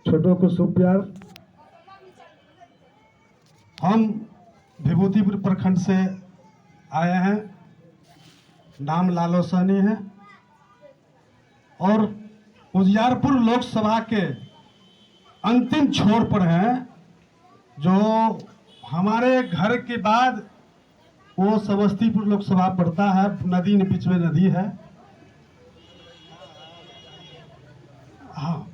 छोटों को शुभ प्यार। हम विभूतिपुर प्रखंड से आए हैं, नाम लालो सहनी है और उजियारपुर लोकसभा के अंतिम छोर पर हैं। जो हमारे घर के बाद वो समस्तीपुर लोकसभा पड़ता है, नदी बीच में नदी है। हाँ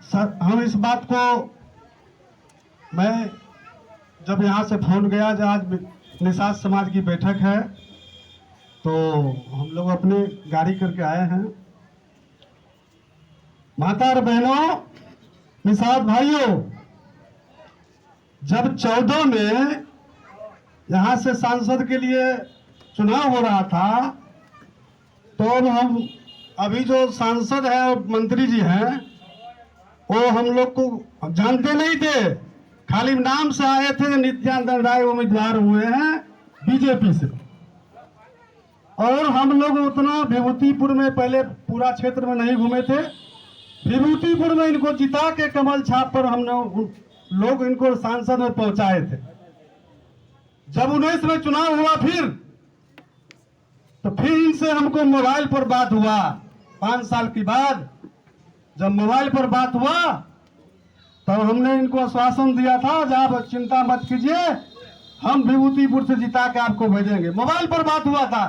सर, हम इस बात को मैं जब यहाँ से फोन गया, जब आज निषाद समाज की बैठक है तो हम लोग अपने गाड़ी करके आए हैं। माता और बहनों, निषाद भाइयों, जब 14 में यहाँ से सांसद के लिए चुनाव हो रहा था तो हम अभी जो सांसद है और मंत्री जी हैं वो हम लोग को जानते नहीं थे, खाली नाम से आए थे। नित्यानंद राय उम्मीदवार हुए हैं बीजेपी से और हम लोग उतना विभूतिपुर में पहले पूरा क्षेत्र में नहीं घूमे थे। विभूतिपुर में इनको जिता के कमल छाप पर हमने लोग इनको सांसद में पहुंचाए थे। जब 19 में चुनाव हुआ फिर इनसे हमको मोबाइल पर बात हुआ। 5 साल के बाद जब मोबाइल पर बात हुआ तो हमने इनको आश्वासन दिया था, जब आप चिंता मत कीजिए, हम विभूतिपुर से जिता के आपको भेजेंगे। मोबाइल पर बात हुआ था,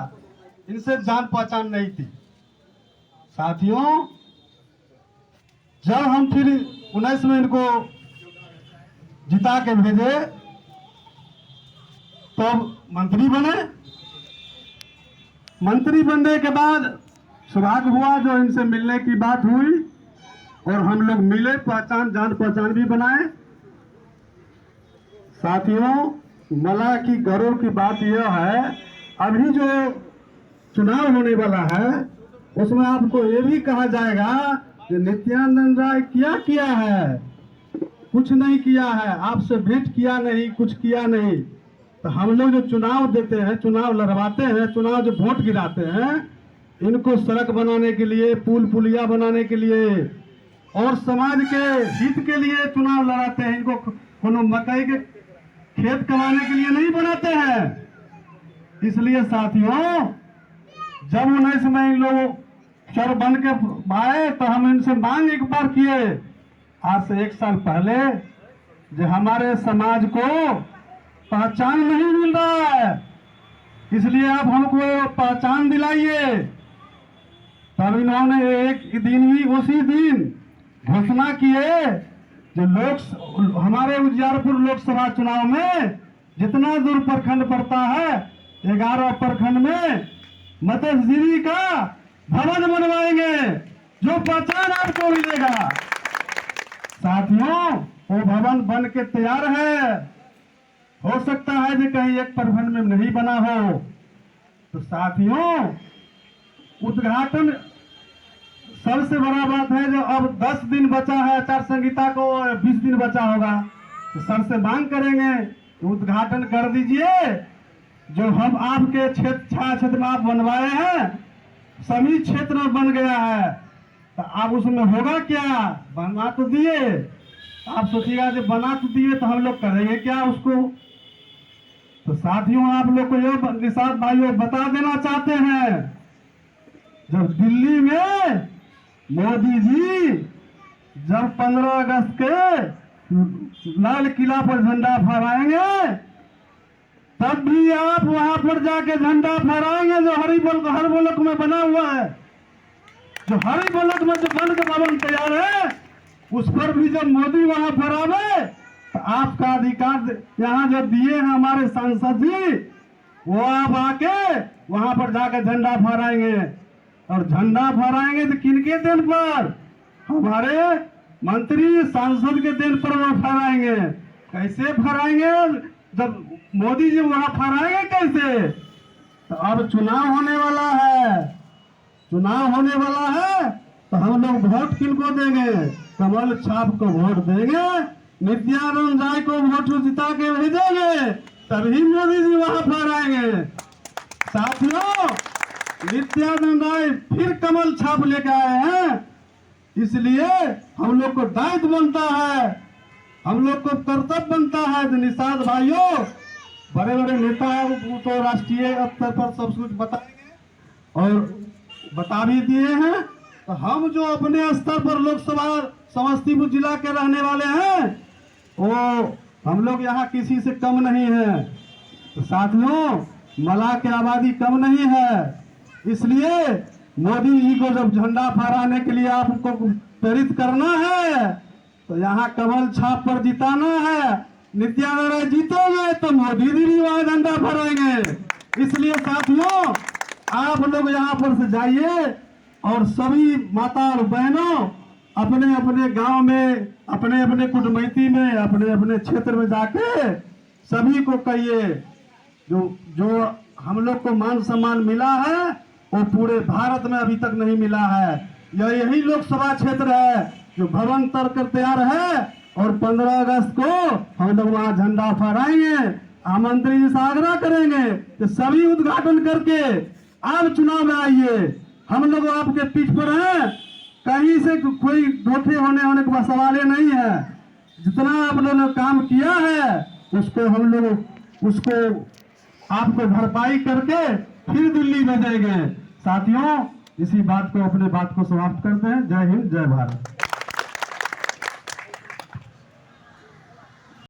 इनसे जान पहचान नहीं थी। साथियों, जब हम फिर 19 में इनको जिता के भेजे तो मंत्री बने। मंत्री बनने के बाद सौभाग्य हुआ जो इनसे मिलने की बात हुई और हम लोग मिले, जान पहचान भी बनाए। साथियों, मला की गौरव की बात यह है, अभी जो चुनाव होने वाला है उसमें आपको ये भी कहा जाएगा कि नित्यानंद राय क्या किया है, कुछ नहीं किया है, आपसे भेंट किया नहीं, कुछ किया नहीं। तो हम लोग जो चुनाव देते हैं, चुनाव लड़वाते हैं, चुनाव जो वोट गिराते हैं, इनको सड़क बनाने के लिए, पुल पुलिया बनाने के लिए और समाज के हित के लिए चुनाव लड़ाते हैं। इनको कोनो मकई के खेत कमाने के लिए नहीं बनाते हैं। इसलिए साथियों, जब 19 में इन लोग चर बन के आए तो हम इनसे मांग एक बार किए, आज से 1 साल पहले, जो हमारे समाज को पहचान नहीं मिल रहा है, इसलिए आप हमको पहचान दिलाइए। तब इन्होंने एक दिन ही उसी दिन घोषणा किए जो हमारे उजियारपुर लोकसभा चुनाव में जितना दूर प्रखंड पड़ता है, 11 प्रखंड में मत्स्यजीवी का भवन बनवाएंगे, जो पहचान आपको मिलेगा। साथियों, वो भवन बन के तैयार है। हो सकता है कि कहीं एक प्रखंड में नहीं बना हो। तो साथियों, उद्घाटन सबसे बड़ा बात है, जो अब 10 दिन बचा है आचार संहिता को, 20 दिन बचा होगा, तो सर से मांग करेंगे तो उद्घाटन कर दीजिए। जो हम आपके क्षेत्र में आप बनवाए हैं, सभी क्षेत्र में बन गया है, तो आप उसमें होगा क्या? बना तो दिए, आप सोचिएगा जब बना तो दिए तो हम लोग करेंगे क्या उसको? तो साथियों, आप लोग को ये निषाद भाइयों बता देना चाहते हैं, जब दिल्ली में मोदी जी जब 15 अगस्त के लाल किला पर झंडा फहराएंगे, तब भी आप वहां पर जाके झंडा फहराएंगे जो हर मुल्क में बना हुआ है। जो हर मुल्क में जो बन के भवन तैयार है, उस पर भी जब मोदी वहां फहरावे तो आपका अधिकार यहाँ जो दिए हैं हमारे सांसद जी, वो आप आके वहां पर जाके झंडा फहराएंगे। और झंडा फहराएंगे तो किनके दिन पर? हमारे मंत्री सांसद के दिन पर वो फहराएंगे। कैसे फहराएंगे? जब मोदी जी वहां फहराएंगे कैसे? तो अब चुनाव होने वाला है, चुनाव होने वाला है, तो हम लोग वोट किनको देंगे? कमल छाप को वोट देंगे, नित्यानंद राय को वोट जिता के भेजेंगे, तभी मोदी जी वहां फहराएंगे। साथियों, नित्यानंद राय फिर कमल छाप लेके आए हैं इसलिए हम लोग को दायित्व बनता है, हम लोग को कर्तव्य बनता है। तो निषाद भाइयों, बड़े बड़े नेता वो तो राष्ट्रीय स्तर पर सब कुछ बताएंगे और बता भी दिए हैं। तो हम जो अपने स्तर पर लोकसभा समस्तीपुर जिला के रहने वाले हैं, वो हम लोग यहाँ किसी से कम नहीं है। तो साथियों, मलाह की आबादी कम नहीं है, इसलिए मोदी जी को जब झंडा फहराने के लिए आपको प्रेरित करना है तो यहाँ कमल छाप पर जिताना है। नित्यानंद राय जीतेंगे तो मोदी जी भी वहाँ झंडा फहराएंगे। इसलिए साथियों, आप लोग यहाँ पर से जाइए और सभी माता और बहनों अपने अपने गांव में, अपने अपने कुटमैती में, अपने अपने क्षेत्र में जाके सभी को कहिए जो हम लोग को मान सम्मान मिला है वो पूरे भारत में अभी तक नहीं मिला है। यही लोकसभा क्षेत्र है जो भवन तर तैयार है और 15 अगस्त को हम लोग वहाँ झंडा फहराएंगे। मंत्री जी से आग्रह करेंगे कि सभी उद्घाटन करके आप चुनाव में आइए। हम लोग आपके पीठ पर हैं, कहीं से कोई धोखे होने का सवाल नहीं है। जितना आप लोगों ने काम किया है उसको हम लोग उसको आपको भरपाई करके फिर दिल्ली भेजेंगे। साथियों, इसी बात को अपने बात को समाप्त करते हैं। जय हिंद, जय भारत।